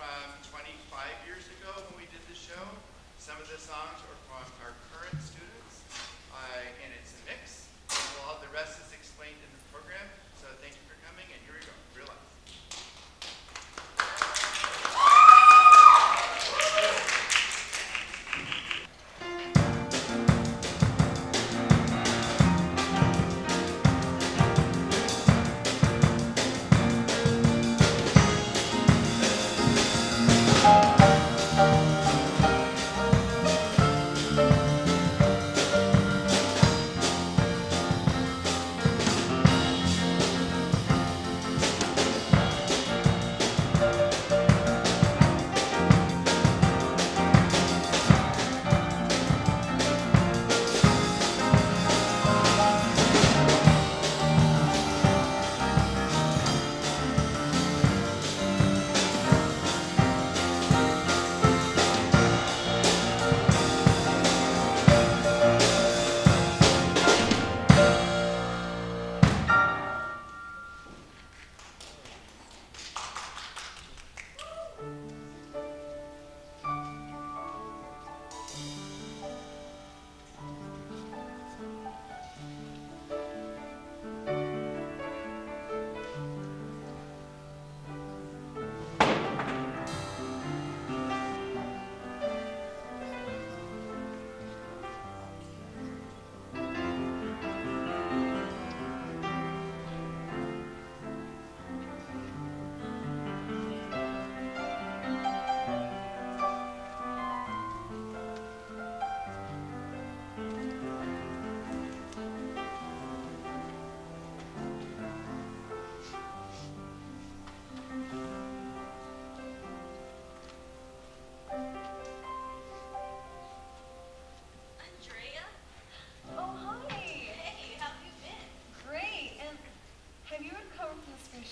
from 25 years ago when we did the show. Some of the songs are from our current students, and it's a mix. Well, the rest is explained in the program. So thank you for coming, and here we go, real life.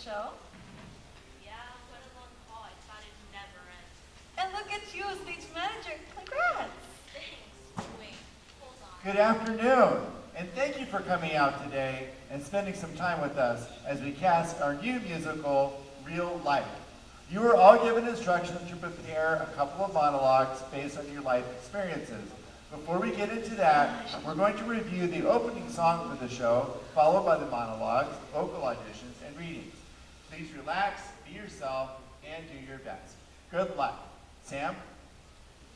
show? Yeah, what a long call. I thought it'd never end. And look at you, stage manager. Congrats! Thanks. Wait, hold on. Good afternoon, and thank you for coming out today and spending some time with us as we cast our new musical, Real Life. You were all given instructions to prepare a couple of monologues based on your life experiences. Before we get into that, we're going to review the opening song for the show, followed by the monologues, vocal auditions, and readings. Please relax, be yourself, and do your best. Good luck. Sam?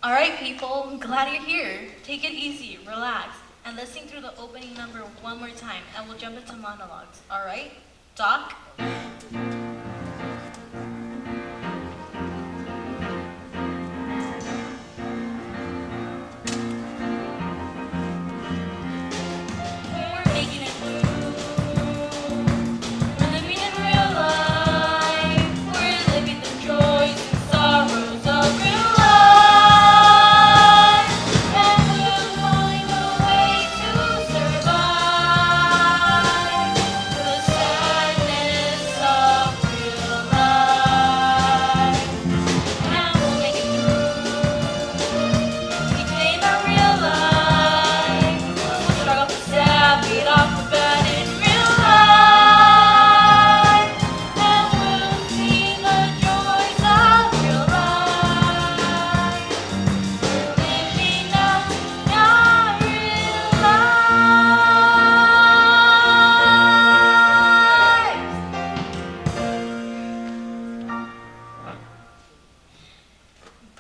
All right, people, I'm glad you're here. Take it easy, relax, and listen through the opening number one more time, and we'll jump into monologues. All right? Doc?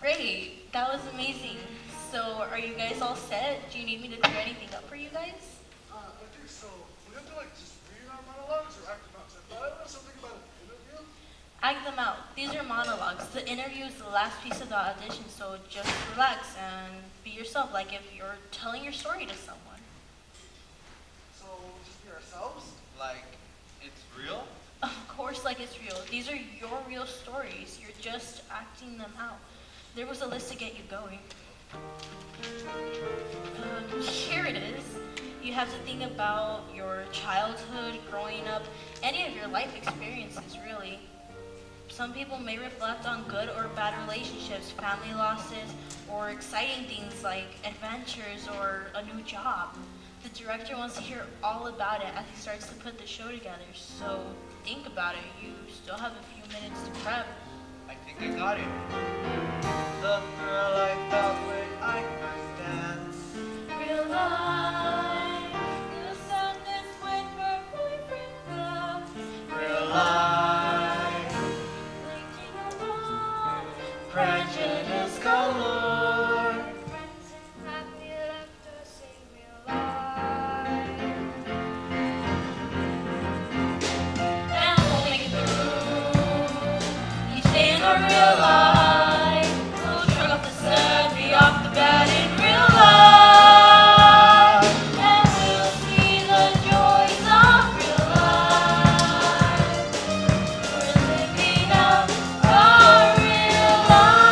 Great, that was amazing. So, are you guys all set? Do you need me to clear anything up for you guys? I think so. We have to just read our monologues or act them out. I thought I know something about an interview. Act them out. These are monologues. The interview is the last piece of the audition, so just relax and be yourself, like if you're telling your story to someone. So we'll just be ourselves? Like, it's real? Of course, like it's real. These are your real stories. You're just acting them out. There was a list to get you going. Here it is. You have to think about your childhood, growing up, any of your life experiences, really. Some people may reflect on good or bad relationships, family losses, or exciting things like adventures or a new job. The director wants to hear all about it as he starts to put the show together, so think about it. You still have a few minutes to prep. I think I got it. The thrill I felt when I first danced. Real life, the sadness when her boyfriend left. Real life, Blinking along, prejudice galore. Friends and family left us in real life. and we'll make it through each day in our real life. We'll shrug off the sad, be off the bad in real life, and we'll see the joys of real life. We're living out our real life.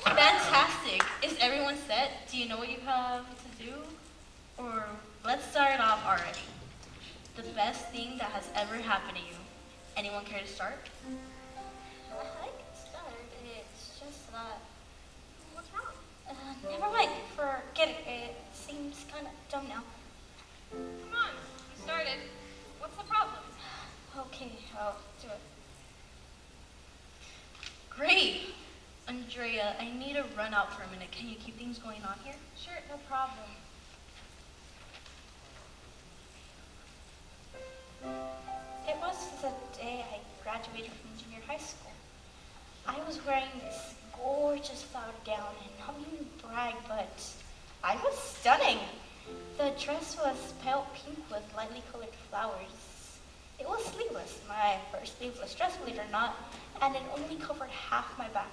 Fantastic. Is everyone set? Do you know what you have to do? Or let's start off already. The best thing that has ever happened to you. Anyone care to start? I can start. It's just that. What's wrong? Never mind. Forget it. It seems kind of dumb now. Come on. You started. What's the problem? Okay, I'll do it. Great. Andrea, I need to run out for a minute. Can you keep things going on here? Sure, no problem. It was the day I graduated from junior high school. I was wearing this gorgeous flowered gown, and not meaning to brag, but I was stunning. The dress was pale pink with lightly colored flowers. It was sleeveless, my first sleeveless dress, believe it or not, and it only covered half my back.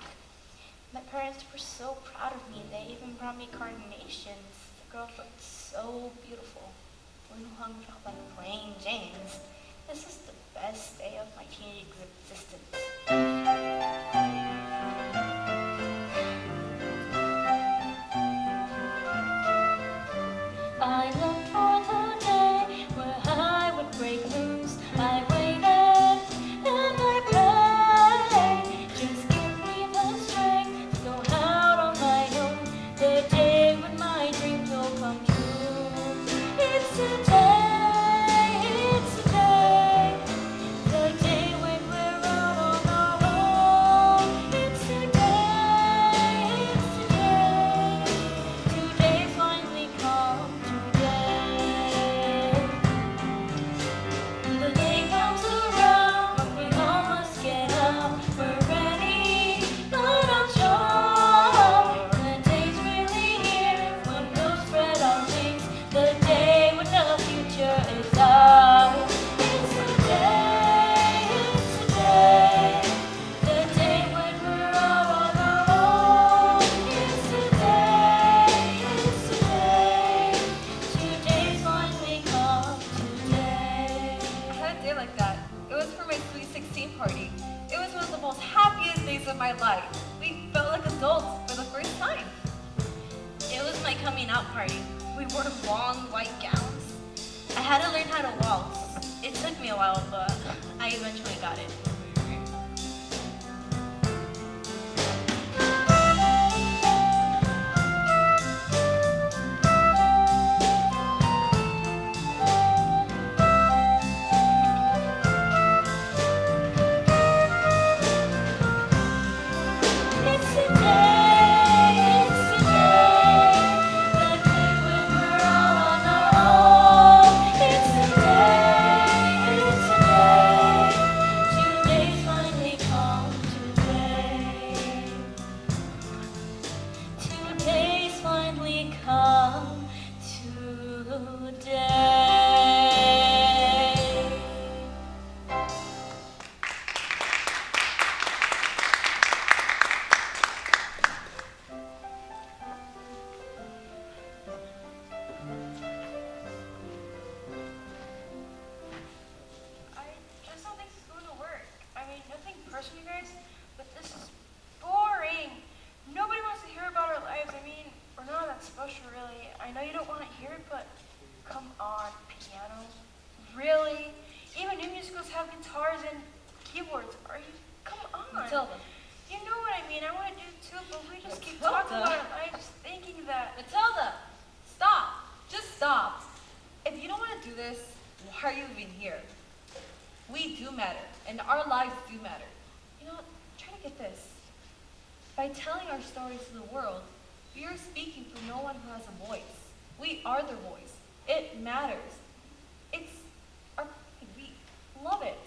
My parents were so proud of me, they even brought me carnations. The girl looked so beautiful. Blue hung felt like plain Jane's. This is the best day of my teenage existence. I looked for the day where I would break loose. I waited and I prayed. Just give me the strength to go out on my own. The day when my dreams will come true. It's today, it's today. The day when we're out on our own. It's today, it's today. Today finally come today. The day comes around when we all must get up. We're ready, but unsure. The day's really here when we'll spread our wings. The day when the future is ours. It's today, it's today. The day when we're out on our own. It's today, it's today. Today's finally come today. I had a day like that. It was for my Sweet 16 party. It was one of the most happiest days of my life. We felt like adults for the first time. It was my coming out party. We wore long white gowns. I had to learn how to waltz. It took me a while, but I eventually got it. It's today, it's today. The day when we're all on our own. It's today, it's today. Today's finally come today. Today's finally come today. I just don't think this is going to work. I mean, nothing personal, you guys, but this is boring. Nobody wants to hear about our lives. I mean, we're not that special, really. I know you don't want to hear it, but come on, piano. Really? Even new musicals have guitars and keyboards. Are you? Come on. Matilda. You know what I mean. I want to do it too, but we just keep Matilda. talking about our lives, thinking that. Matilda, stop. are you even here? We do matter, and our lives do matter. You know what? Try to get this. By telling our stories to the world, we are speaking for no one who has a voice. We are their voice. It matters. It's our pride. We love it.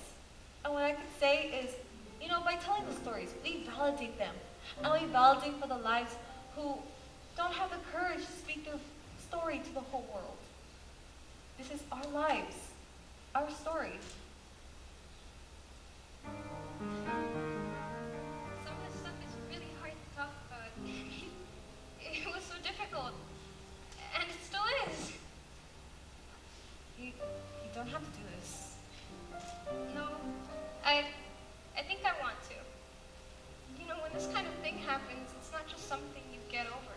And what I could say is, you know, by telling the stories, we validate them. And we validate for the lives who don't have the courage to speak their story to the whole world. This is our lives, our stories. Some of this stuff is really hard to talk about. It was so difficult. And it still is. You don't have to do this. No, I think I want to. You know, when this kind of thing happens, it's not just something you get over.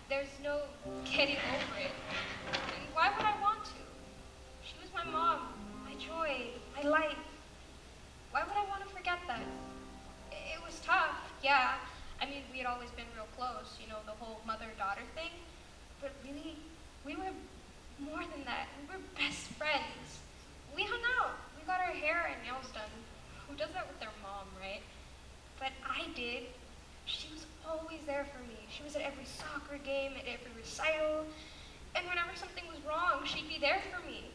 There's no getting over it. And why would I want to? She was my mom, my joy, my life. Why would I want to forget that? It was tough, yeah. I mean, we had always been real close, you know, the whole mother-daughter thing. But really, we were more than that. We were best friends. We hung out. We got our hair and nails done. Who does that with their mom, right? But I did. She was always there for me. She was at every soccer game, at every recital. And whenever something was wrong, she'd be there for me.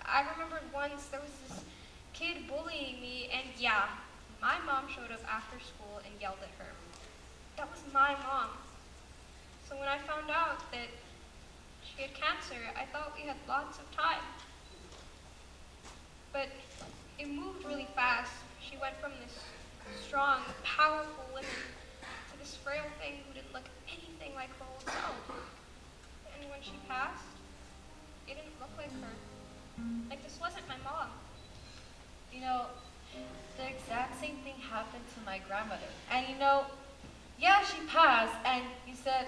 I remember once there was this kid bullying me, and yeah, my mom showed up after school and yelled at her. That was my mom. So when I found out that she had cancer, I thought we had lots of time. But it moved really fast. She went from this strong, powerful woman to this frail thing who didn't look anything like her old self. And when she passed, it didn't look like her. Like, this wasn't my mom. You know, the exact same thing happened to my grandmother. And you know, yeah, she passed, and you said,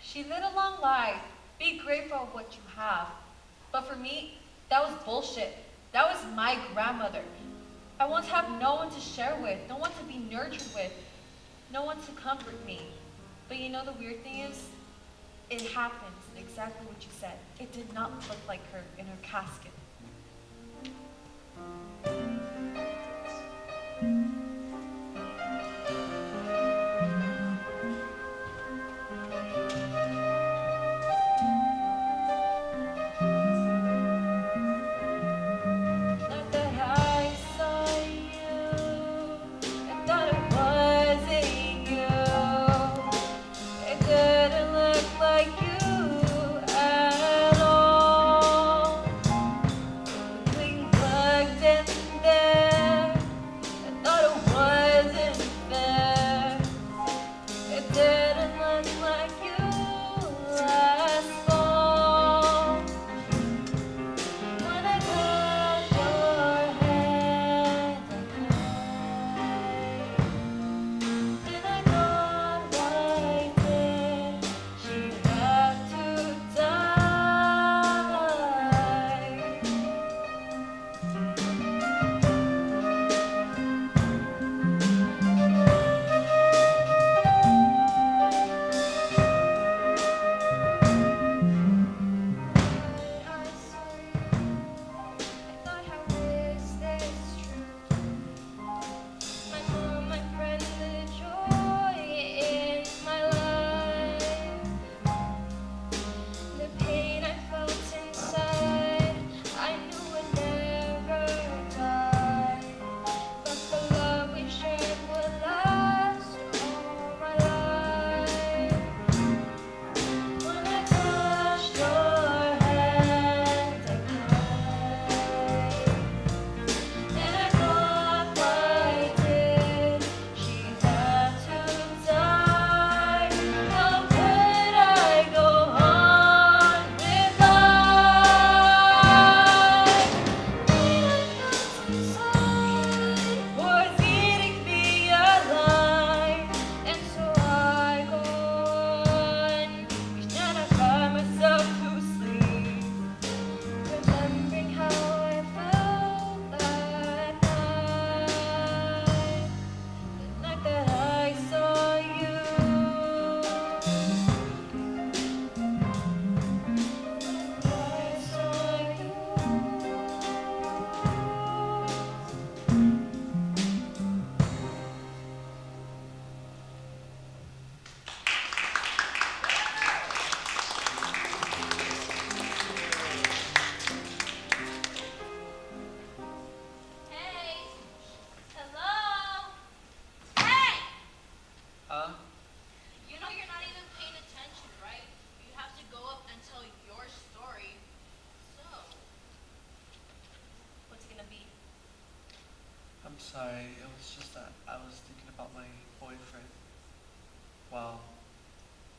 she lived a long life. Be grateful of what you have. But for me, that was bullshit. That was my grandmother. I want to have no one to share with, no one to be nurtured with, no one to comfort me. But you know the weird thing is, it happens exactly what you said. It did not look like her in her casket. Not that I saw you, I thought it wasn't you. It didn't look like you at all. We looked and then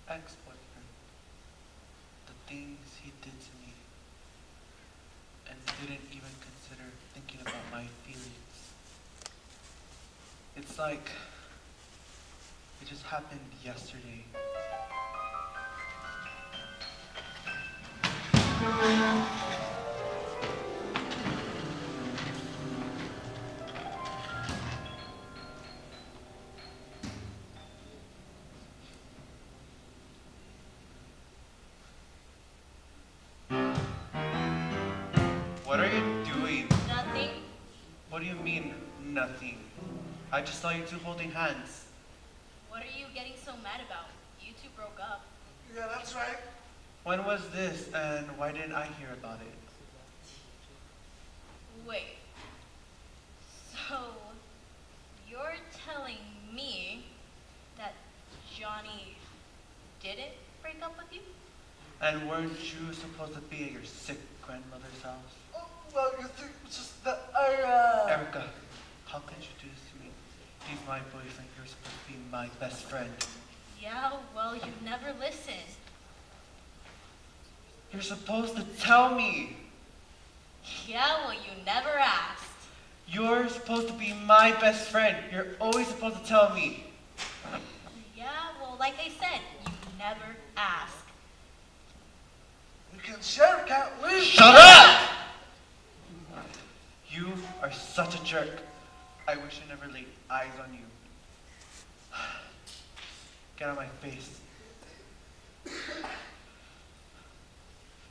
ex-boyfriend, the things he did to me, and didn't even consider thinking about my feelings. It's like it just happened yesterday. What are you doing? Nothing. What do you mean, nothing? I just saw you two holding hands. What are you getting so mad about? You two broke up. Yeah, that's right. When was this, and why didn't I hear about it? Wait. So, you're telling me that Johnny didn't break up with you? And weren't you supposed to be at your sick grandmother's house? Oh, well, you think it's just that I, Erica, how could you do this to me? He's my boyfriend. You're supposed to be my best friend. Yeah, well, you never listened. You're supposed to tell me. Yeah, well, you never asked. You're supposed to be my best friend. You're always supposed to tell me. Yeah, well, like I said, you never asked. we can share, can't we? Shut up! You are such a jerk. I wish I never laid eyes on you. Get out of my face.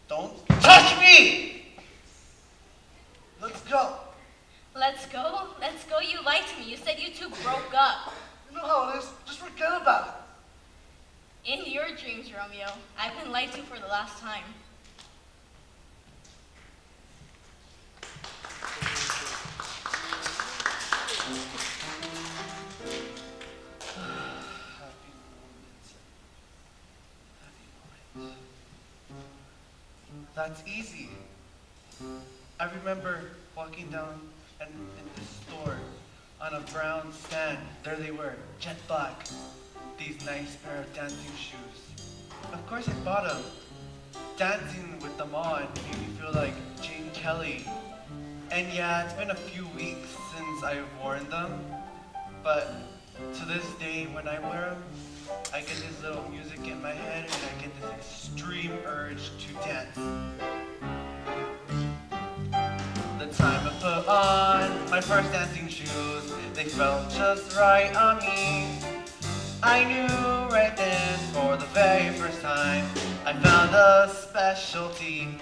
Don't touch me! Let's go. Let's go? Let's go? You lied to me. You said you two broke up. You know how it is. Just forget about it. In your dreams, Romeo. I've been lied to for the last time. Happy moments. Happy moments. That's easy. I remember walking down and in the store on a brown stand. There they were, jet black. These nice pair of dancing shoes. Of course I bought them. Dancing with them on made me feel like Jane Kelly. And yeah, it's been a few weeks since I've worn them. But to this day, when I wear them, I get this little music in my head and I get this extreme urge to dance. The time I put on my first dancing shoes, they felt just right on me. I knew right then, for the very first time, I found a specialty.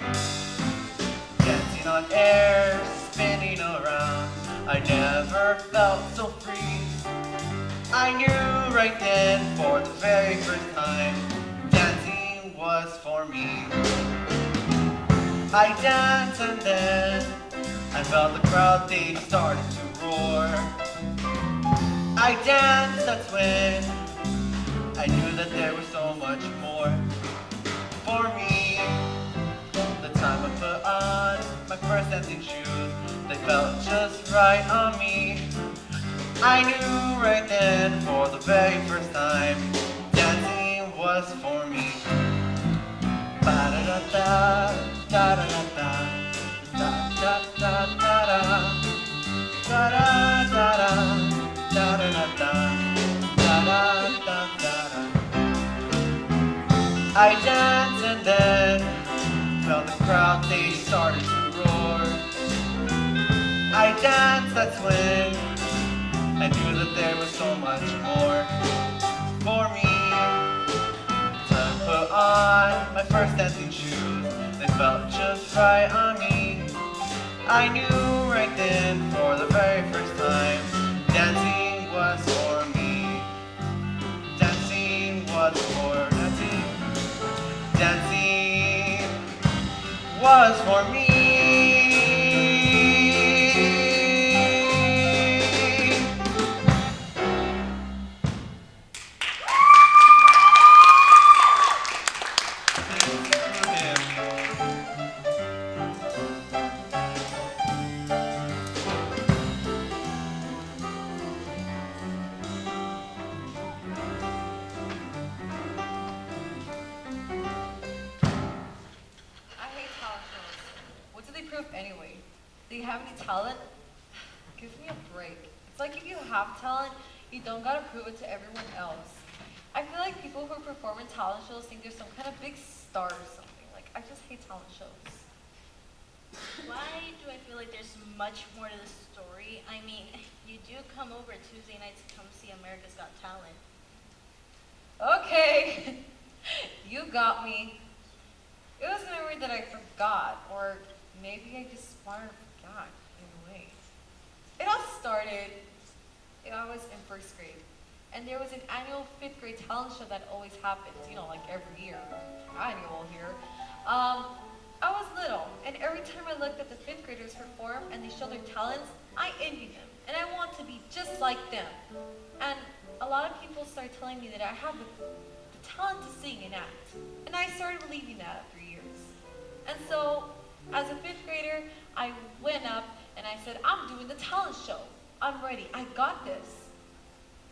Dancing on air, spinning around, I never felt so free. I knew right then, for the very first time, dancing was for me. I danced and then I felt the crowd, they started to roar. I danced, that's when I knew that there was so much more for me. The time I put on my first dancing shoes, they felt just right on me. I knew right then, for the very first time, dancing was for me. Ba-da-da-da, da-da-da-da, da-da-da-da-da, da-da-da-da, da-da-da-da, da-da-da-da-da. I danced and then felt the crowd, they started to roar. I danced, that's when I knew that there was so much more for me. Time to put on my first dancing shoes, they felt just right on me. I knew right then, for the very first time, dancing was for me. Dancing was for dancing. Dancing was for me. usually prove anyway. Do you have any talent? Give me a break. It's like if you have talent, you don't gotta prove it to everyone else. I feel like people who perform in talent shows think they're some kind of big star or something. Like, I just hate talent shows. Why do I feel like there's much more to the story? I mean, you do come over Tuesday nights to come see America's Got Talent. Okay, you got me. It was a memory that I forgot, or maybe I just wanted to forget in a way. It all started, I was in first grade, and there was an annual 5th grade talent show that always happens, you know, like every year, annual here. I was little, and every time I looked at the 5th graders perform and they show their talents, I envied them, and I want to be just like them. And a lot of people started telling me that I have the talent to sing and act, and I started believing that after years. And so, as a 5th grader, I went up and I said, I'm doing the talent show. I'm ready. I got this.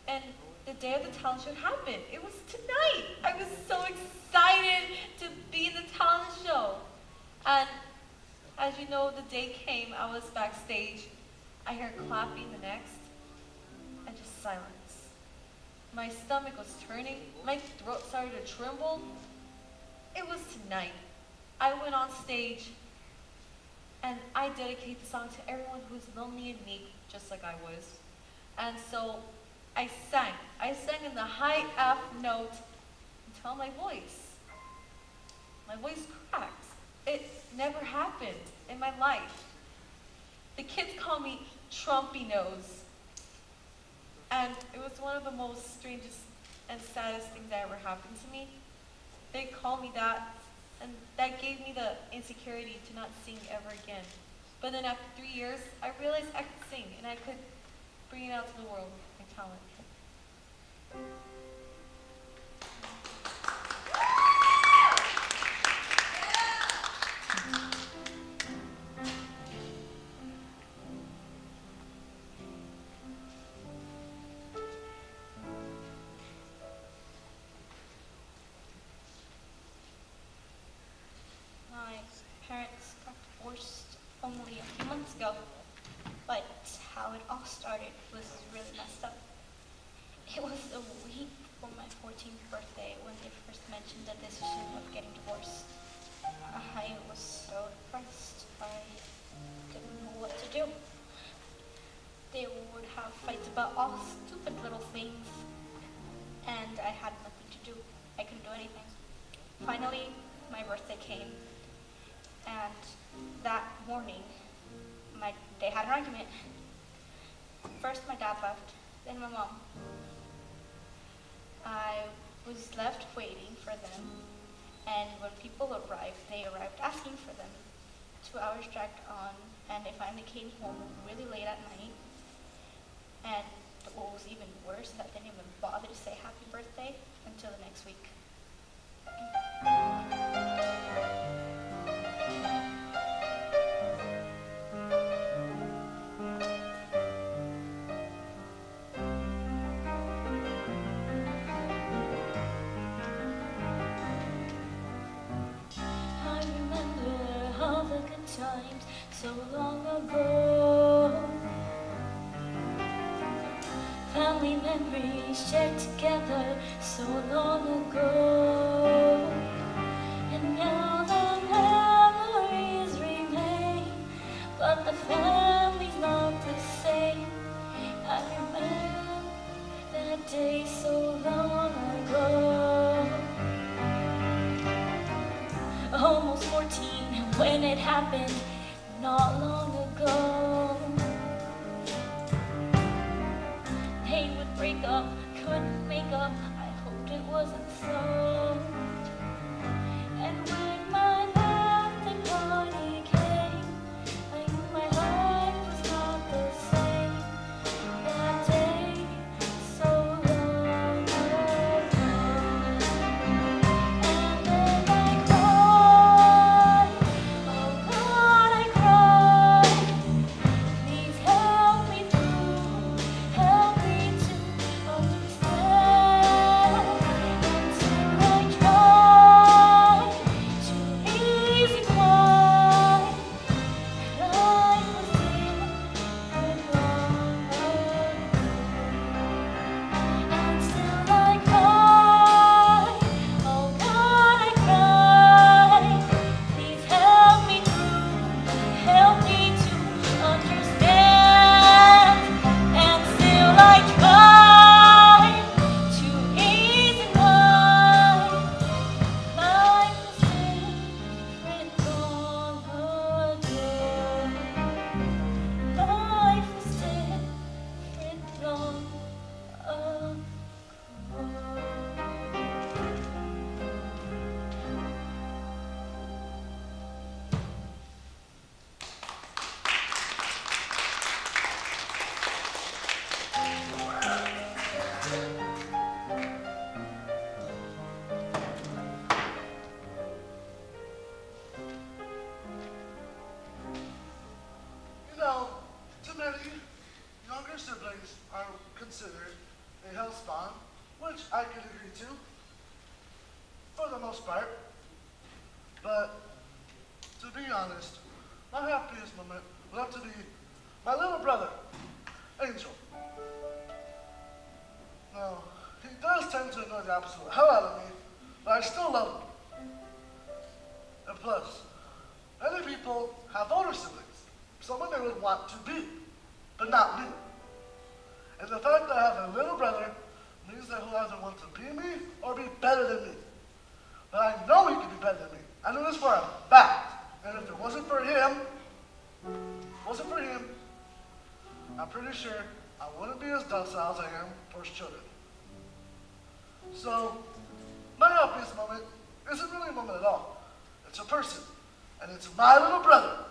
And the day of the talent show happened. It was tonight. I was so excited to be in the talent show. And as you know, the day came, I was backstage. I heard clapping the next, and just silence. My stomach was turning. My throat started to tremble. It was tonight. I went on stage, and I dedicate the song to everyone who's lonely and meek, just like I was. And so I sang. I sang in the high F note until my voice cracked. It never happened in my life. The kids call me Trumpy Nose. And it was one of the most strangest and saddest things that ever happened to me. They called me that, and that gave me the insecurity to not sing ever again. But then after 3 years, I realized I could sing, and I could bring it out to the world, my talent. My parents got divorced only a few months ago, but how it all started was really messed up. It was a week for my 14th birthday when they first mentioned the decision of getting divorced. I was so depressed. I didn't know what to do. They would have fights about all stupid little things, and I had nothing to do. I couldn't do anything. Finally, my birthday came, and that morning, they had an argument. First, my dad left, then my mom. I was left waiting for them, and when people arrived, they arrived asking for them. 2 hours dragged on, and they finally came home really late at night. And what was even worse, that they didn't even bother to say happy birthday until the next week. I remember all the good times so long ago. Family memories shared together so long ago. And now the memories remain, but the family's not the same. I remember that day so long ago. Almost 14 when it happened, not long ago. They would break up, couldn't make up, I hoped it wasn't so. And when my birthday party came, I knew my life was not the same. That day, so long ago. And then I cried, oh God, I cried. Please help me through, help me to understand. Until I try. considered a hell spawn, which I could agree to, for the most part. But to be honest, my happiest moment would have to be my little brother, Angel. Now, he does tend to annoy the absolute hell out of me, but I still love him. And plus, many people have older siblings, someone they would want to be, but not me. And the fact that I have a little brother means that he'll either want to be me or be better than me. But I know he can be better than me. I know this for a fact. And if it wasn't for him, I'm pretty sure I wouldn't be as docile as I am towards children. So, my happiest moment isn't really a moment at all. It's a person, and it's my little brother.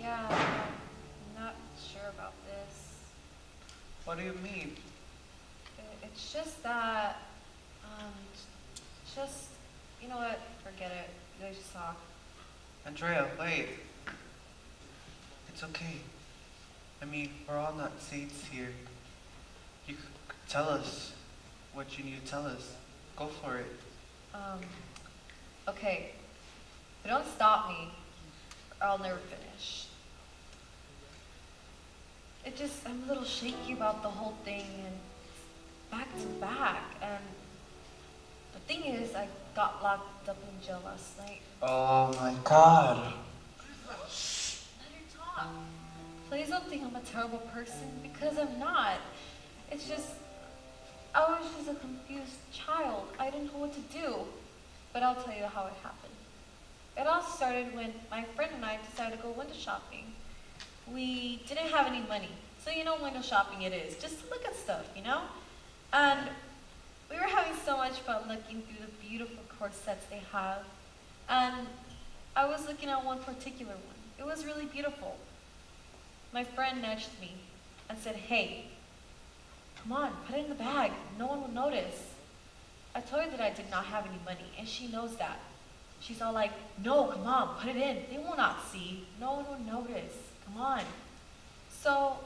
Yeah, I'm not sure about this. What do you mean? It's just that, just, you know what, forget it. You guys just talk. Andrea, wait. It's okay. I mean, we're all not saints here. You could tell us what you need to tell us. Go for it. Okay. But don't stop me, or I'll never finish. I'm a little shaky about the whole thing, and it's back to back, and the thing is, I got locked up in jail last night. Oh my god. Let her talk. Please don't think I'm a terrible person, because I'm not. It's just, I was just a confused child. I didn't know what to do. But I'll tell you how it happened. It all started when my friend and I decided to go window shopping. We didn't have any money. So you know window shopping it is, just to look at stuff, you know? And we were having so much fun looking through the beautiful corsets they have. And I was looking at one particular one. It was really beautiful. My friend nudged me and said, "Hey, come on, put it in the bag. No one will notice." I told her that I did not have any money, and she knows that. She's all like, "No, come on, put it in. They will not see. No one will notice. Come on." So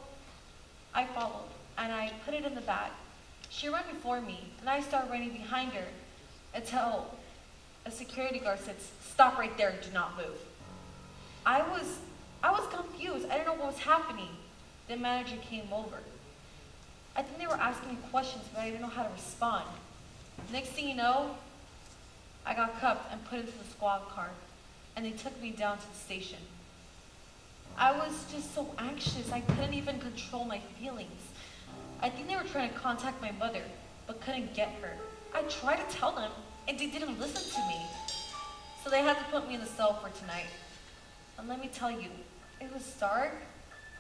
I followed, and I put it in the bag. She ran before me, and I started running behind her until a security guard said, "Stop right there, do not move." I was confused. I didn't know what was happening. The manager came over. I think they were asking me questions, but I didn't know how to respond. Next thing you know, I got cuffed and put into the squad car, and they took me down to the station. I was just so anxious, I couldn't even control my feelings. I think they were trying to contact my mother, but couldn't get her. I tried to tell them, and they didn't listen to me. So they had to put me in the cell for tonight. And let me tell you, it was dark,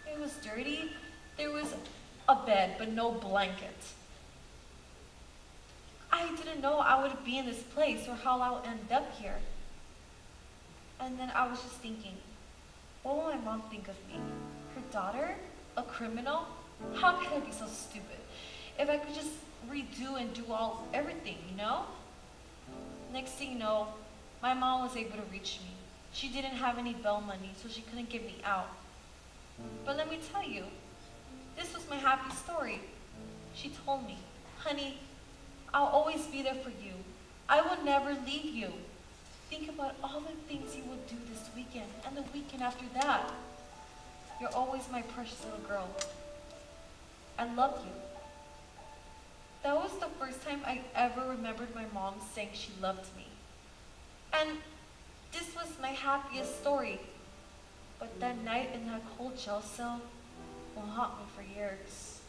it was dirty, there was a bed, but no blanket. I didn't know I would be in this place or how I would end up here. And then I was just thinking, what will my mom think of me? Her daughter? A criminal? How could I be so stupid? If I could just redo and do everything, you know? Next thing you know, my mom was able to reach me. She didn't have any bail money, so she couldn't get me out. But let me tell you, this was my happy story. She told me, honey, I'll always be there for you. I will never leave you. Think about all the things you will do this weekend and the weekend after that. You're always my precious little girl. I love you. That was the first time I ever remembered my mom saying she loved me. And this was my happiest story. But that night in that cold jail cell will haunt me for years.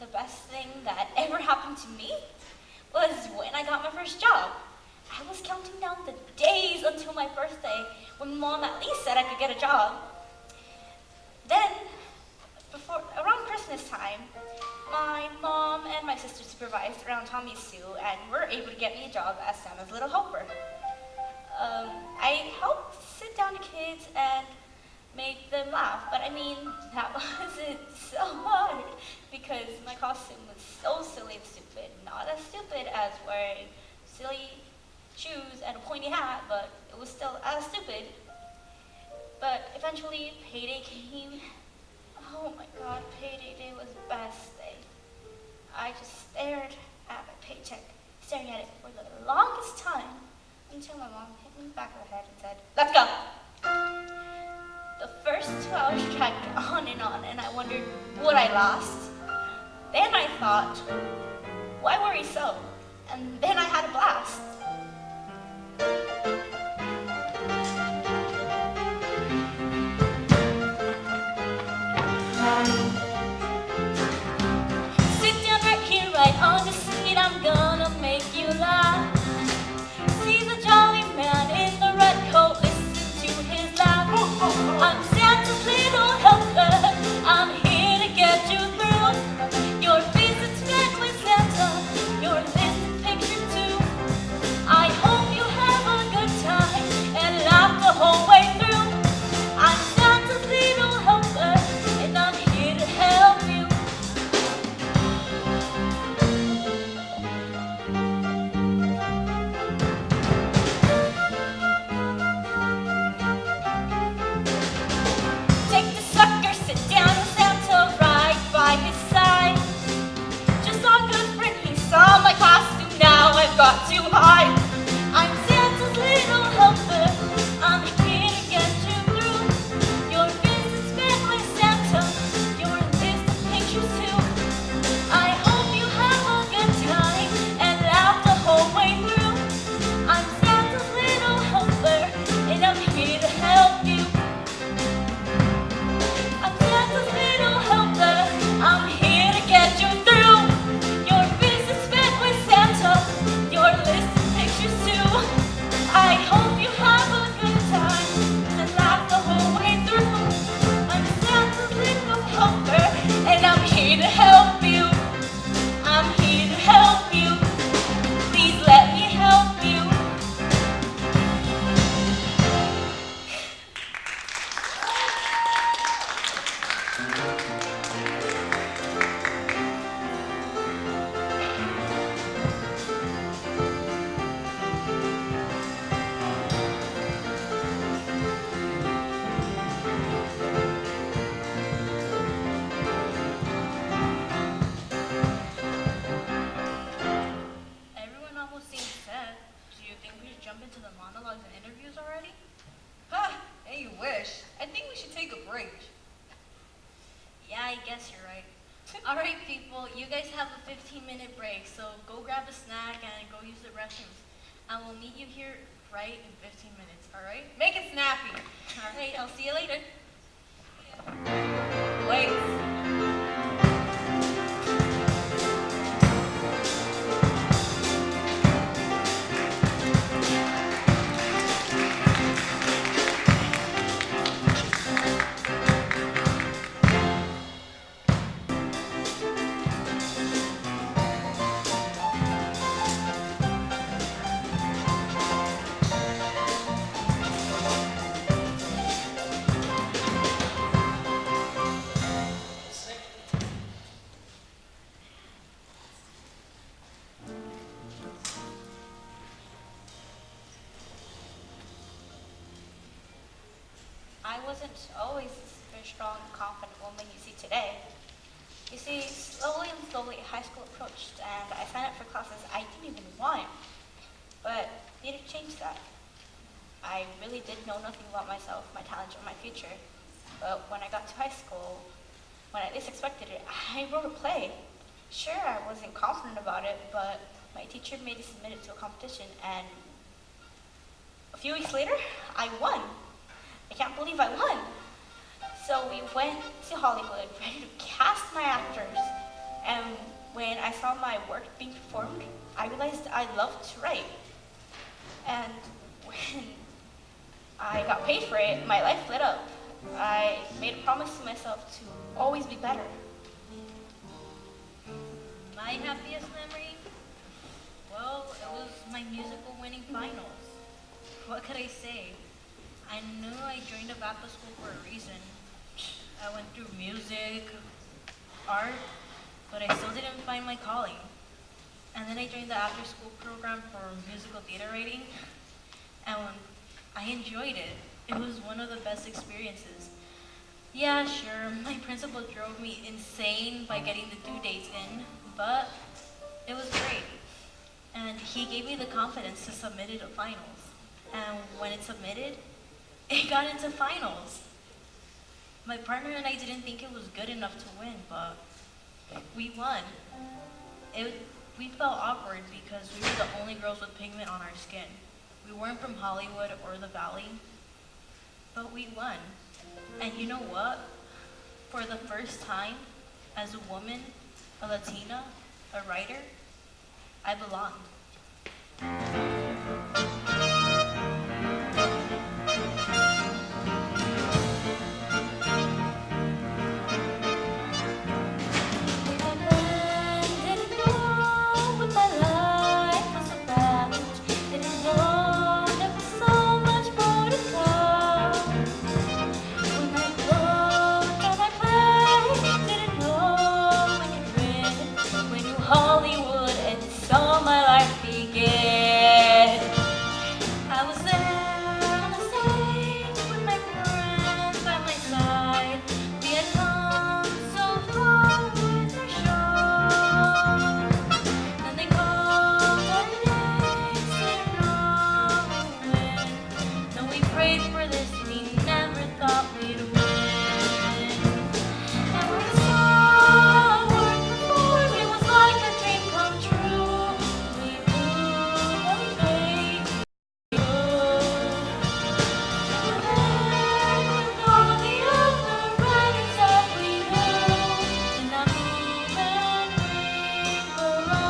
The best thing that ever happened to me was when I got my first job. I was counting down the days until my birthday when Mom at least said I could get a job. Then, around Christmas time, my mom and my sister supervised around Tommy Sue and were able to get me a job as Santa's little helper. I helped sit down the kids and make them laugh, but I mean, that wasn't so hard because my costume was so silly and stupid. Not as stupid as wearing silly shoes and a pointy hat, but it was still as stupid. But eventually, payday came. Oh my God, payday day was the best day. I just stared at my paycheck, staring at it and I wondered what I lost. Then I thought, why worry so? And then I had a blast. Sit down right here, right on the seat, I'm gonna make you laugh. See the jolly man in the red coat, listen to his laugh. I'm Santa's little helper, I'm here to get you through. Your visit's met with Santa, your list and picture too. I hope you have a good time and laugh the whole way through. I'm Santa's little helper, and I'm here to help you. Take the sucker, sit down with Santa right by his side. Just saw a good friend, he saw my costume, now I've got to hide. I'm Santa's little helper, I'm here to get you through. Your visit's met with Santa, your list of pictures too. I hope you have a good time and laugh the whole way through. I'm Santa's little helper, and I'm here to help you. I'm Santa's little helper, I'm here to get you through. Your visit's met with Santa, your list of pictures too. I hope you have a good time and laugh the whole way through. I'm Santa's little helper, and I'm here to help you. I'm here to help you. Please let me help you. Everyone almost seems set. Do you think we should jump into the monologues and interviews already? Ha! Hey, you wish. I think we should take a break. Yeah, I guess you're right. All right, people, you guys have a 15-minute break, so go grab a snack and go use the restrooms. And we'll meet you here right in 15 minutes, all right? Make it snappy. All right, I'll see you later. Wait. I wasn't always this very strong, confident woman you see today. You see, slowly and slowly, high school approached, and I signed up for classes I didn't even want. But needed to change that. I really did know nothing about myself, my talents, or my future. But when I got to high school, when I least expected it, I wrote a play. Sure, I wasn't confident about it, but my teacher made me submit it to a competition, and a few weeks later, I won. I can't believe I won. So we went to Hollywood, ready to cast my actors. And when I saw my work being performed, I realized I loved to write. And when I got paid for it, my life lit up. I made a promise to myself to always be better. My happiest memory? Well, it was my musical winning finals. What could I say? I knew I joined a Baptist school for a reason. I went through music, art, but I still didn't find my calling. And then I joined the after-school program for musical theater writing, and I enjoyed it. It was one of the best experiences. Yeah, sure, my principal drove me insane by getting the due dates in, but it was great. And he gave me the confidence to submit it to finals. And when it submitted, it got into finals. My partner and I didn't think it was good enough to win, but we won. We felt awkward because we were the only girls with pigment on our skin. We weren't from Hollywood or the Valley, but we won. And you know what? For the first time, as a woman, a Latina, a writer, I belonged. Hollywood and saw my life begin. I was there on the stage with my friends by my side. We had come so far with our show. Then they called our names, didn't know we'd win. No, we prayed for this, we never thought we'd win. And when we saw our work performed, it was like a dream come true. We moved and we made it good. And then with all the other writers that we knew, in that movement we belong.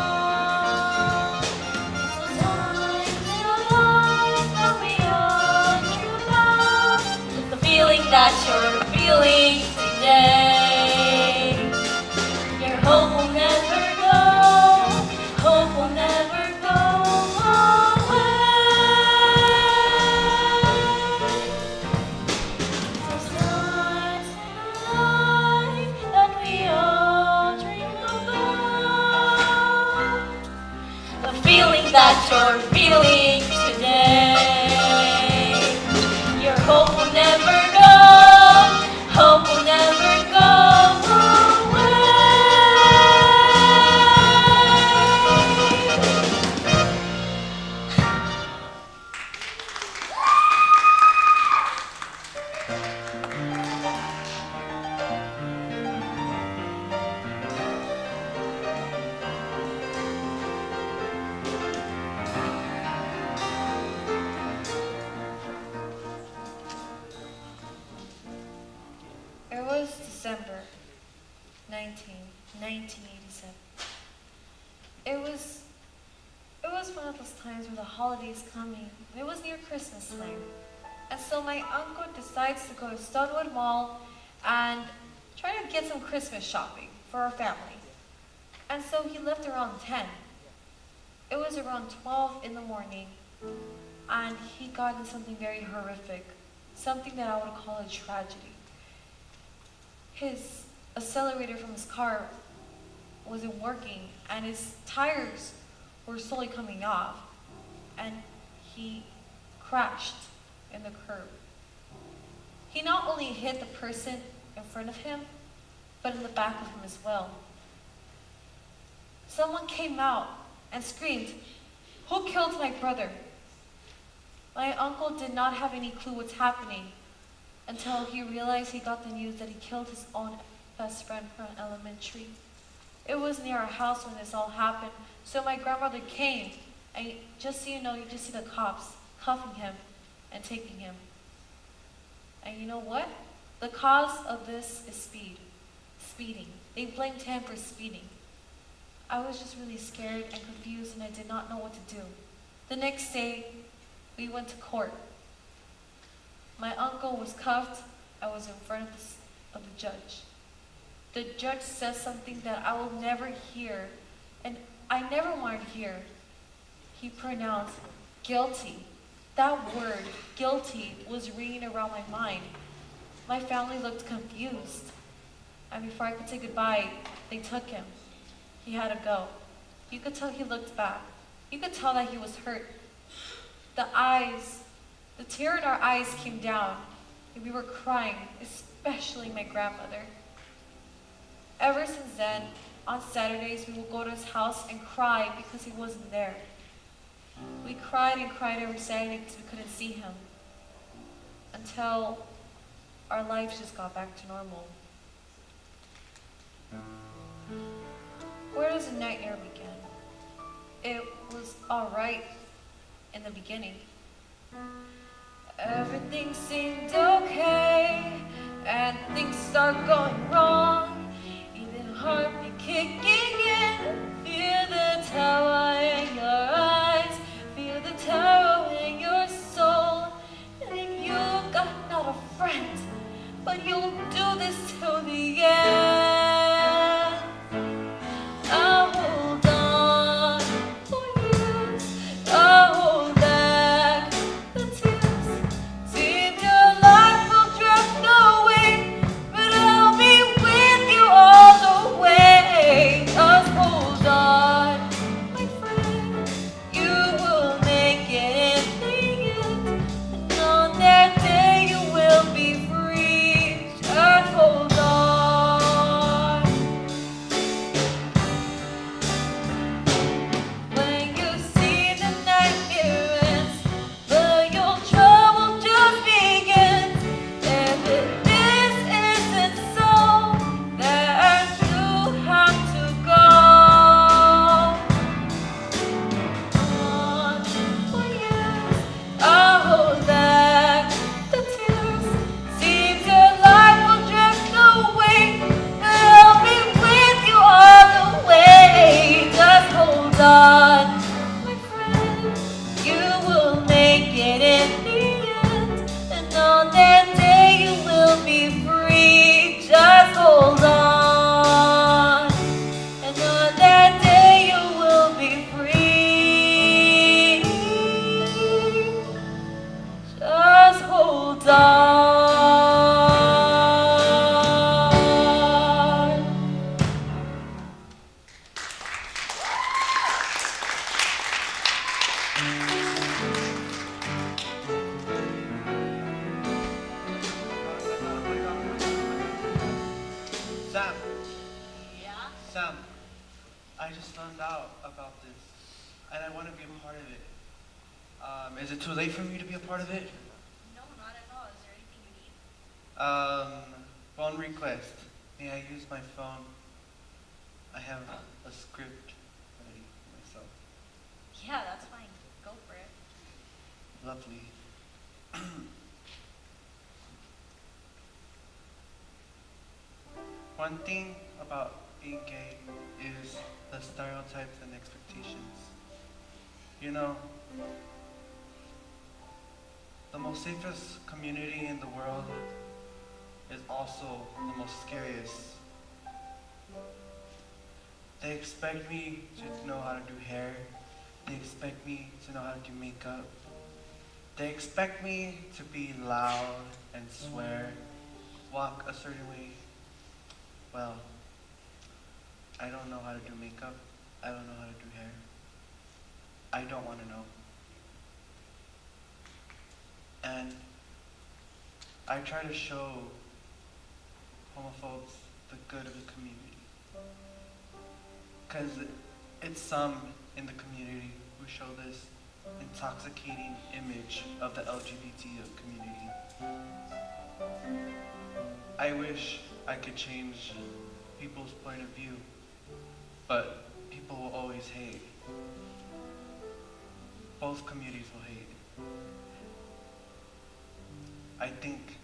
It's those times in our life that we all dream about. It's the feeling that you're feeling today. Your hope will never go, hope will never go away. Those times in our life that we all dream about. The feeling that you're feeling today. Your hope will never go, hope will never go away. It was December 1987. It was one of those times where the holidays coming. It was near Christmas time. And so my uncle decides to go to Stonewood Mall and try to get some Christmas shopping for our family. And so he left around 10. It was around 12 in the morning, and he got into something very horrific, something that I would call a tragedy. His accelerator from his car wasn't working, and his tires were slowly coming off, and he crashed in the curb. He not only hit the person in front of him, but in the back of him as well. Someone came out and screamed, "Who killed my brother?" My uncle did not have any clue what's happening until he realized he got the news that he killed his own best friend from elementary. It was near our house when this all happened, so my grandmother came, and just so you know, you just see the cops cuffing him and taking him. And you know what? The cause of this is speeding. They blamed him for speeding. I was just really scared and confused, and I did not know what to do. The next day, we went to court. My uncle was cuffed. I was in front of the judge. The judge said something that I will never hear, and I never wanted to hear. He pronounced guilty. That word, guilty, was ringing around my mind. My family looked confused. And before I could say goodbye, they took him. He had to go. You could tell he looked back. You could tell that he was hurt. The tear in our eyes came down, and we were crying, especially my grandmother. Ever since then, on Saturdays, we would go to his house and cry because he wasn't there. We cried and cried every Saturday because we couldn't see him. Until our lives just got back to normal. Where does a nightmare begin? It was alright in the beginning. Everything seemed okay, and things start going wrong. Even heartbeat kicking in. Feel the terror in your eyes, feel the terror in your soul. And if you got not a friend, but you'll do this till the end. I'll hold on for you. I'll hold back the tears. Seems your life will drift away, but I'll be with you all the way. Just hold on, my friend. You will make it in the end. And on that day you will be free. Just hold on. When you see the nightmare ends, but your trouble just begins. And if this isn't so, then you have to go on for years. I'll hold back the tears. Seems your life will drift away, but I'll be with you all the way. Just hold on, my friend. You will make it in the end, and on that day you will be free. Just hold on, and on that day you will be free. Just hold on. Sam, Yeah? Sam, I just found out about this, and I want to be a part of it. Is it too late for me to be a part of it? No, not at all. Is there anything you need? Phone request. May I use my phone? I have a script ready for myself. Yeah, that's fine. Go for it. Lovely. One thing about being gay is the stereotypes and expectations. You know, the most safest community in the world is also the most scariest. They expect me to know how to do hair. They expect me to know how to do makeup. They expect me to be loud and swear, walk a certain way. Well, I don't know how to do makeup. I don't know how to do hair. I don't want to know. And I try to show homophobes the good of the community. Because it's some in the community who show this intoxicating image of the LGBT community. I wish I could change people's point of view, but people will always hate. Both communities will hate. I think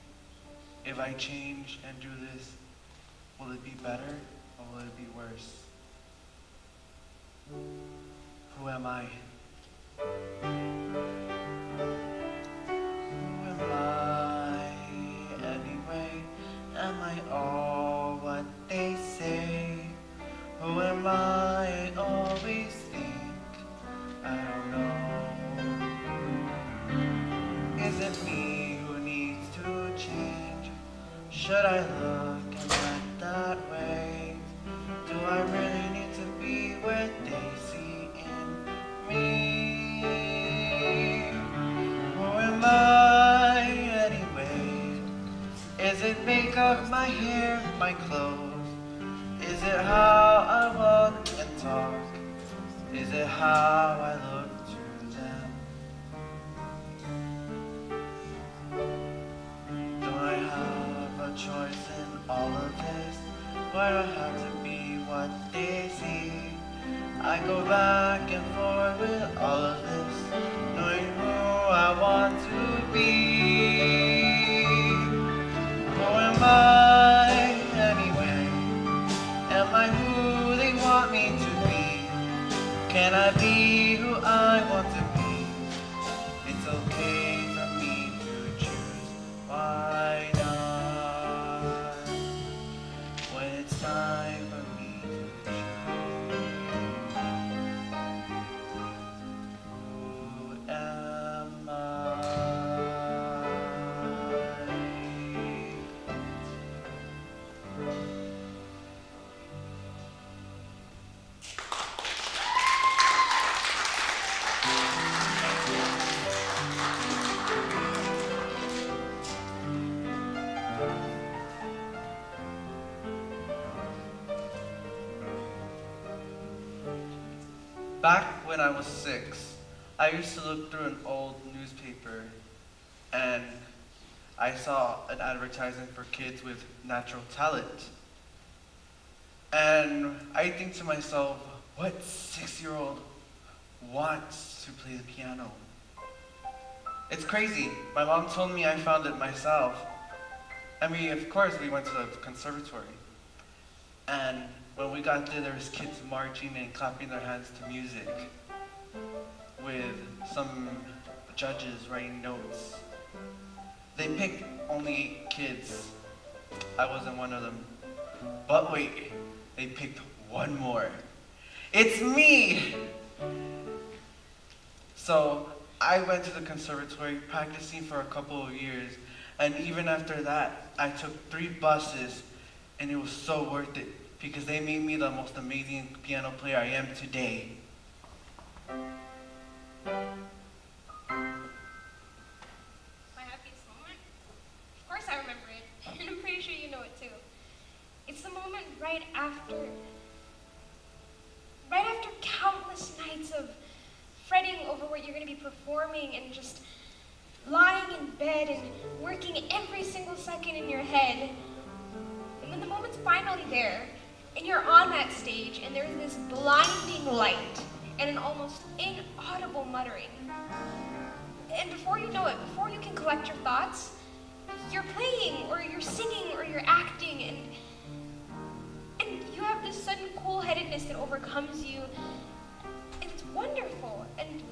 if I change and do this, will it be better or will it be worse? Who am I? Who am I anyway? Am I all what they say? Who am I? I always think I don't know. Is it me who needs to change? Should I look and act that way? Do I really need to be what they see in me? Who am I anyway? Is it makeup, my hair, my clothes? Is it how I walk and talk? Is it how I look to them? Don't I have Why do I have to be what they see? I go back and forth with all of this, knowing who I want to be. Who am I anyway? Am I who they want me to be? Can I be who I want to be? It's okay for me to choose. Why not? When it's time for me to choose. Who am I? Back when I was 6, I used to look through an old newspaper and I saw an advertisement for kids with natural talent. And I think to myself, what 6-year-old wants to play the piano? It's crazy. My mom told me I found it myself. And of course, we went to the conservatory. And when we got there was kids marching and clapping their hands to music, with some judges writing notes. They picked only 8 kids. I wasn't one of them. But wait, they picked one more. It's me! So I went to the conservatory practicing for a couple of years, and even after that, I took 3 buses, and it was so worth it, because they made me the most amazing piano player I am today. My happiest moment? Of course I remember it, and I'm pretty sure you know it too. It's the moment right after countless nights of fretting over what you're going to be performing and just lying in bed and working every single second in your head. And when the moment's finally there, and you're on that stage, and there's this blinding light and an almost inaudible muttering. And before you know it, before you can collect your thoughts, you're playing, or you're singing, or you're acting, and you have this sudden cool-headedness that overcomes you, and it's wonderful. And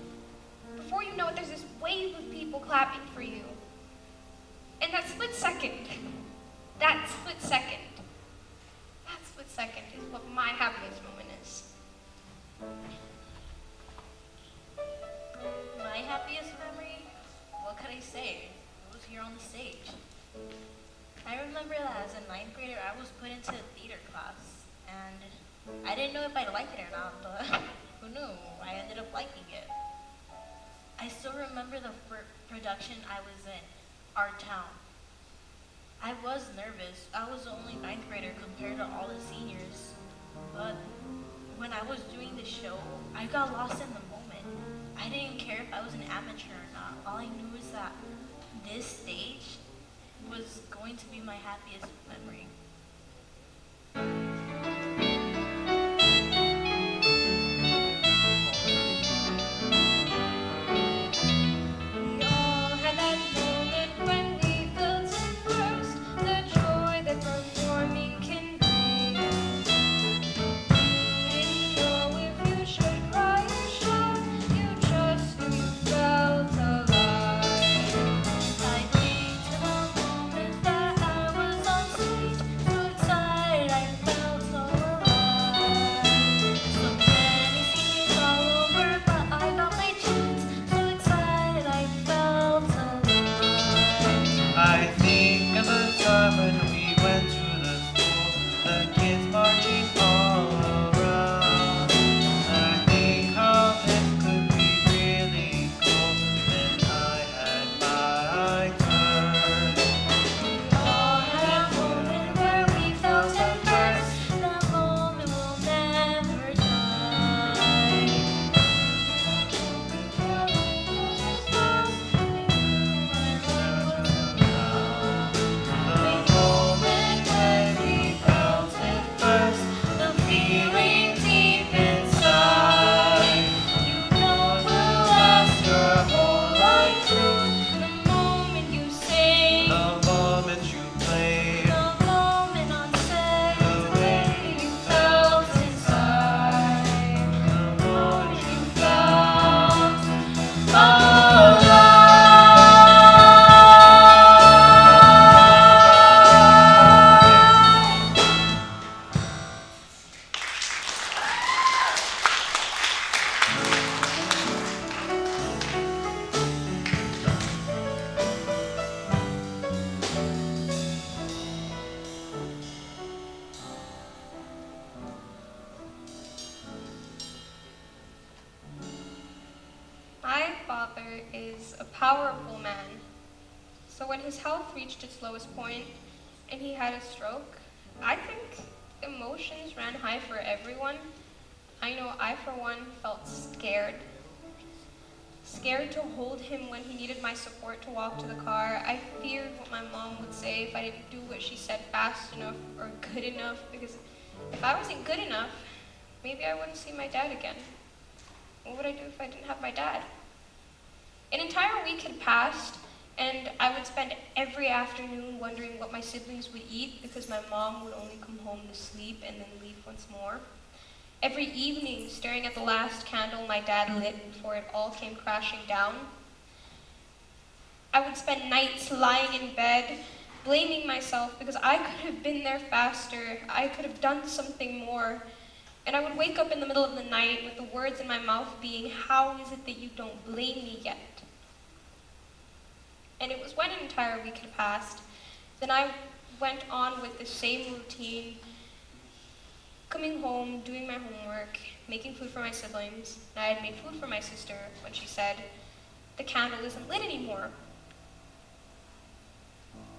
before you know it, there's this wave of people clapping for you. And that split second is what my happiest moment is. My happiest memory? What could I say? It was here on the stage. I remember that as a 9th grader, I was put into a theater class, and I didn't know if I'd like it or not, but who knew? I ended up liking it. I still remember the production I was in, Our Town. I was nervous. I was the only 9th grader compared to all the seniors, but when I was doing the show, I got lost in the moment. I didn't care if I was an amateur or not. All I knew was that this stage was going to be my happiest memory. We all had that moment when we felt it first, the joy that performing can bring. You didn't know if you should cry or shout, you just knew you felt alive. I think to the moment that I was on stage, powerful man. So when his health reached its lowest point and he had a stroke, I think emotions ran high for everyone. I know I, for one, felt scared. Scared to hold him when he needed my support to walk to the car. I feared what my mom would say if I didn't do what she said fast enough or good enough, because if I wasn't good enough, maybe I wouldn't see my dad again. What would I do if I didn't have my dad? An entire week had passed, and I would spend every afternoon wondering what my siblings would eat because my mom would only come home to sleep and then leave once more. Every evening, staring at the last candle my dad lit before it all came crashing down. I would spend nights lying in bed, blaming myself because I could have been there faster, I could have done something more. And I would wake up in the middle of the night with the words in my mouth being, "How is it that you don't blame me yet?" And it was when an entire week had passed, then I went on with the same routine, coming home, doing my homework, making food for my siblings. And I had made food for my sister when she said, "The candle isn't lit anymore."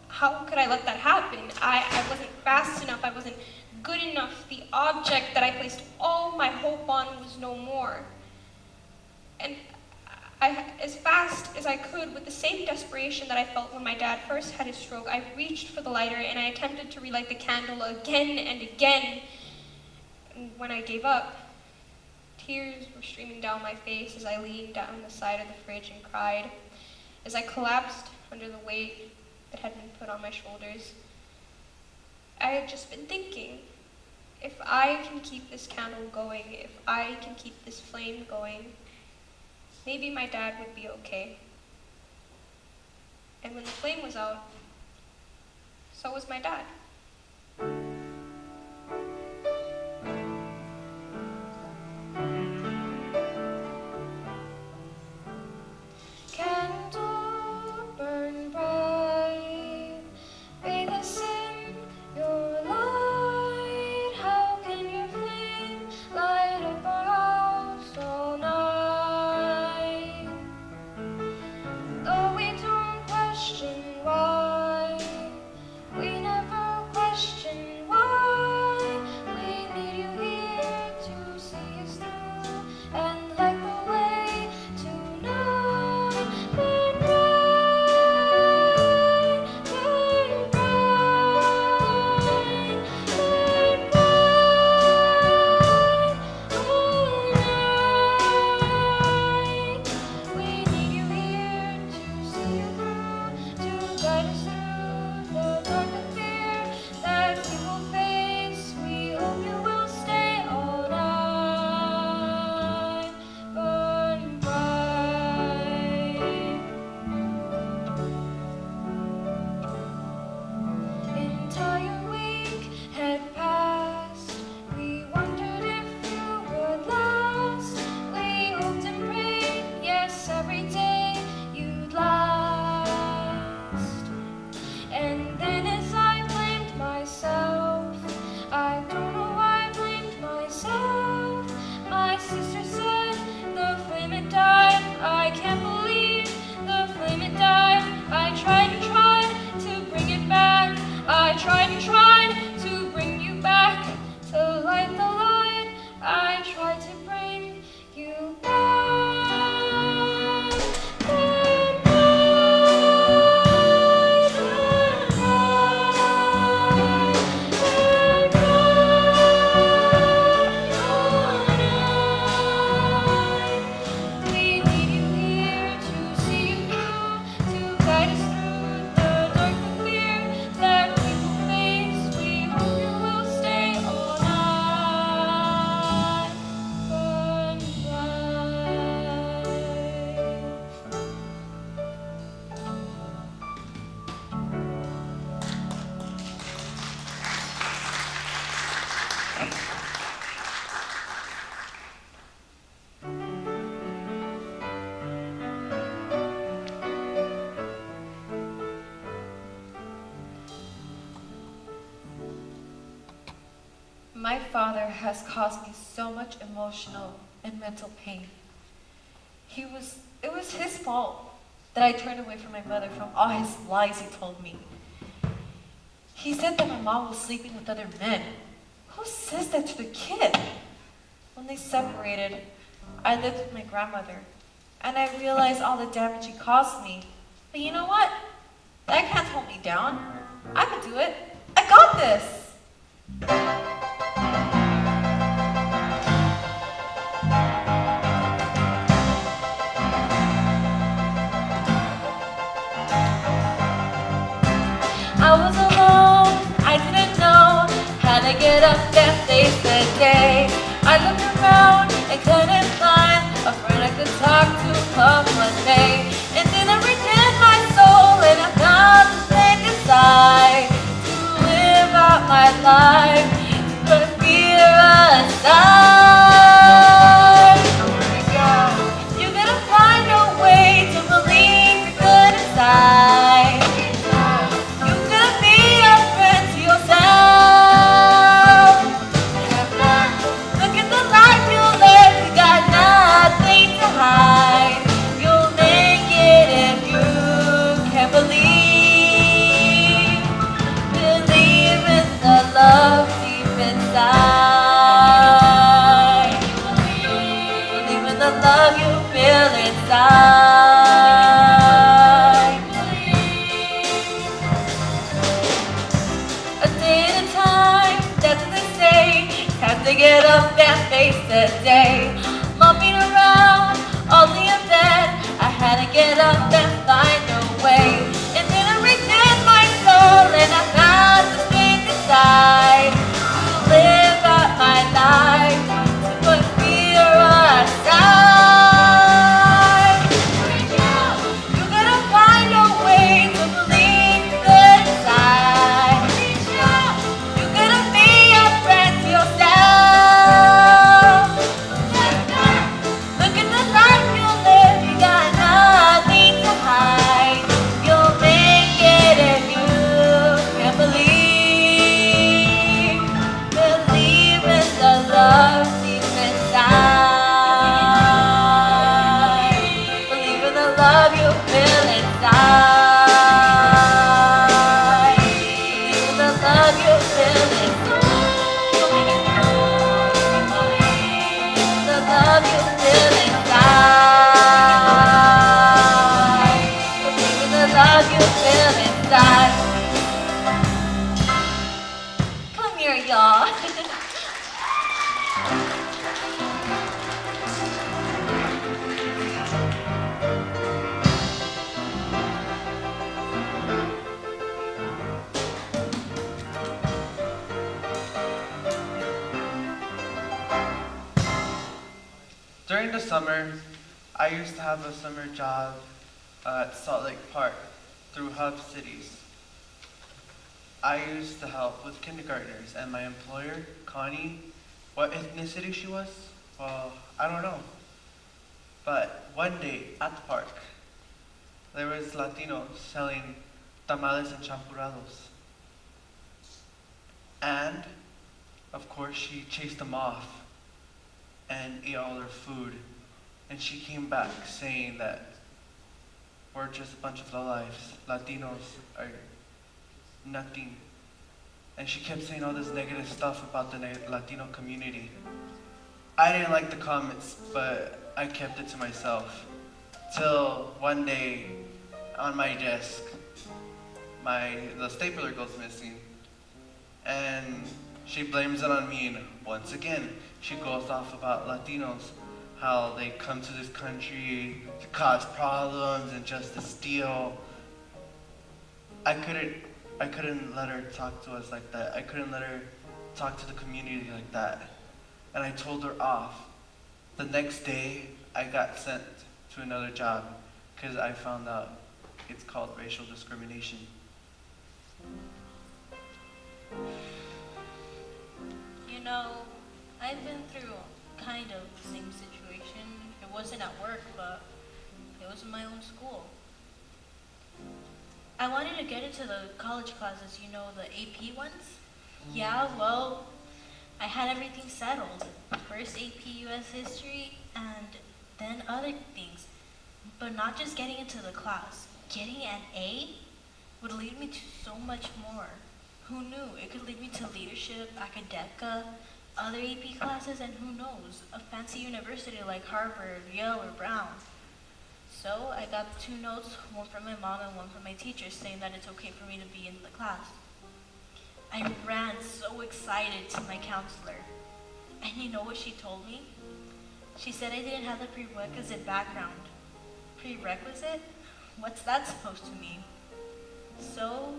How could I let that happen? I wasn't fast enough, I wasn't good enough. The object that I placed all my hope on was no more. And as fast as I could, with the same desperation that I felt when my dad first had his stroke, I reached for the lighter and I attempted to relight the candle again and again. And when I gave up, tears were streaming down my face as I leaned down the side of the fridge and cried, as I collapsed under the weight that had been put on my shoulders. I had just been thinking, if I can keep this candle going, if I can keep this flame going, maybe my dad would be okay. And when the flame was out, so was my dad. Candle burn bright, bathe us in your light. How can your flame light up our house all night? Though we don't question why, we never question why. We need you here to see us through and light the way tonight. Burn bright, burn bright, burn bright all night. We need you here to see you through, to guide us through the dark and fear that we will face. We hope you will stay all night. Burn bright. Entire week had passed. We wondered if you would last. We hoped and prayed, yes, every day you'd last. And then as I blamed myself, I don't know why I blamed myself. My sister said the flame had died. I can't believe the flame had died. I tried and tried to bring it back. I tried and tried to bring you back, to light the light. I tried to bring you back. Burn bright, burn bright, burn bright all night. We need you here to see you through, to guide us through the dark and fear that we will face. We hope you will stay all night. Burn bright. My father has caused me so much emotional and mental pain. It was his fault that I turned away from my mother from all his lies he told me. He said that my mom was sleeping with other men. Who says that to the kid? When they separated, I lived with my grandmother, and I realized all the damage he caused me. But you know what? That can't hold me down. I can do it. I got this. I was alone, I didn't know how to get up and face the day. I looked around and couldn't find a friend I could talk to come one day. And then I redid my soul and I found the thing inside to live out my life, to put fear aside. You gotta find a way to believe you're good inside. You gotta be a friend to yourself. Look at the life you live, you got nothing to hide. You'll make it if you can believe. Believe in the love deep inside. Believe in the love you feel inside. A day at a time, that's what they say. Have to get up and face the day. Mumping around, all day in bed, I had to get up and find a way. And then I redid my soul and I found the strength inside to live out my life, to put fear aside. You gotta find a way to believe good inside. You gotta be a friend to yourself. Look at the life you live, you got nothing to hide. You'll make it if you can believe. Believe in the love deep inside. Believe in the love you feel inside. Believe in the love you feel inside. The love you feel inside. Believe in the love you feel inside. Come here, y'all. During the summer, I used to have a summer job at Salt Lake Park through Hub Cities. I used to help with kindergartners, and my employer, Connie, what ethnicity she was? Well, I don't know. But one day at the park, there was Latinos selling tamales and champurrados. And, of course, she chased them off and ate all their food. And she came back saying that we're just a bunch of lowlifes. Latinos are nothing. And she kept saying all this negative stuff about the Latino community. I didn't like the comments, but I kept it to myself. Till one day, on my desk, the stapler goes missing. And she blames it on me, and once again, she goes off about Latinos, how they come to this country to cause problems and just to steal. I couldn't let her talk to us like that. I couldn't let her talk to the community like that. And I told her off. The next day, I got sent to another job because I found out it's called racial discrimination. You know, I've been through kind of the same situation. It wasn't at work, but it was in my own school. I wanted to get into the college classes, you know, the AP ones. Yeah, well, I had everything settled. First AP US History, and then other things. But not just getting into the class, getting an A would lead me to so much more. Who knew? It could lead me to leadership, academica, other AP classes, and who knows, a fancy university like Harvard, Yale, or Brown. So I got 2 notes, one from my mom and one from my teacher, saying that it's okay for me to be in the class. I ran so excited to my counselor. And you know what she told me? She said I didn't have the prerequisite background. Prerequisite? What's that supposed to mean? So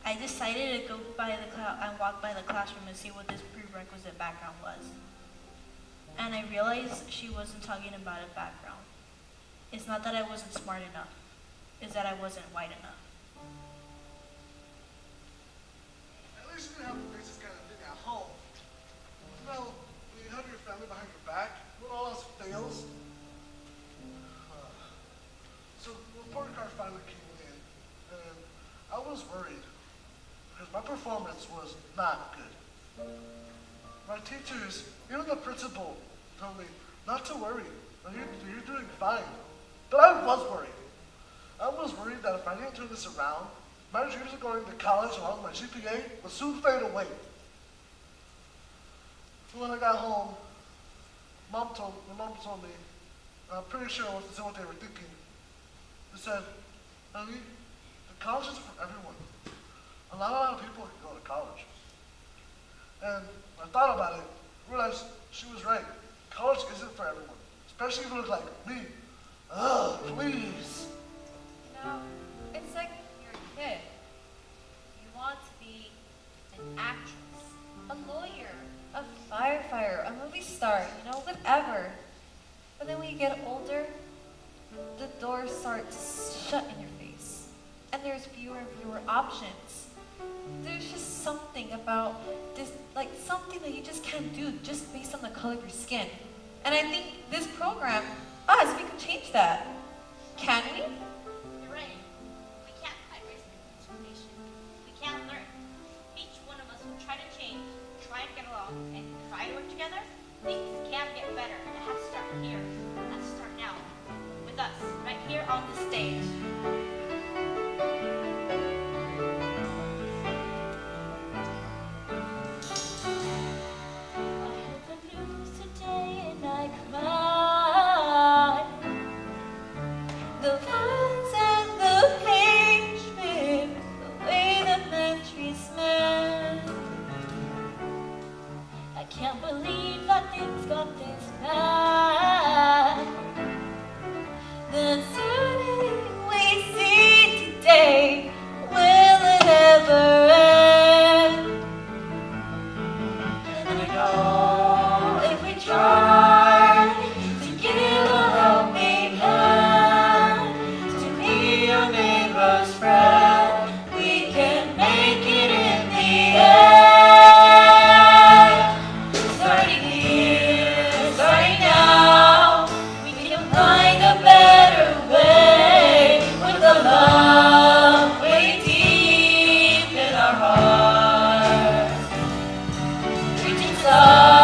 I decided to go by the and walk by the classroom and see what this prerequisite background was. And I realized she wasn't talking about a background. It's not that I wasn't smart enough. It's that I wasn't white enough. At least you didn't have to face this kind of thing at home. You know, when you have your family behind your back, when all else fails. So the report card finally came in, and I was worried because my performance was not good. My teachers, even the principal, told me not to worry. You're doing fine. But I was worried. I was worried that if I didn't turn this around, my dreams of going to college along with my GPA would soon fade away. So when I got home, my mom told me, and I'm pretty sure it wasn't what they were thinking. They said, honey, the college isn't for everyone. A lot of people can go to college. And I thought about it, realized she was right. College isn't for everyone, especially if you look like me. Ugh, please. You know, it's like you're a kid. You want to be an actress, a lawyer, a firefighter, a movie star, you know, whatever. But then when you get older, the doors start to shut in your face. And there's fewer and fewer options. There's just something about this, like something that you just can't do just based on the color of your skin. And I think this program, we can change that. Can we? You're right. We can't fight racism and discrimination. We can't learn. Each one of us will try to change, try to get along, and try to work together. Things can get better. And it has to start here. It has to start now. With us, right here on the stage. I heard the news today and I cried. The violence and the hatred, the way the men treat men. I can't believe that things got this bad. The uncertainty we see today, will it ever end? And I know if we try to give a helping hand, to be your neighbor's friend, we can make it in the end. Starting here, starting now, we can find a better way with the love way deep in our hearts. Reaching stars.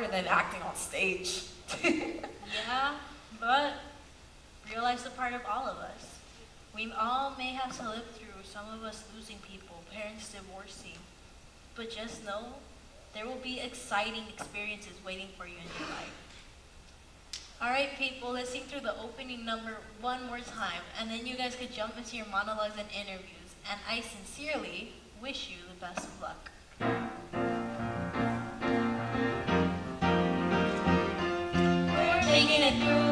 harder than acting on stage. Yeah, but real life's a part of all of us. We all may have to live through, some of us losing people, parents divorcing, but just know there will be exciting experiences waiting for you in your life. All right, people, let's sing through the opening number one more time, and then you guys could jump into your monologues and interviews, and I sincerely wish you the best of luck. We're making it through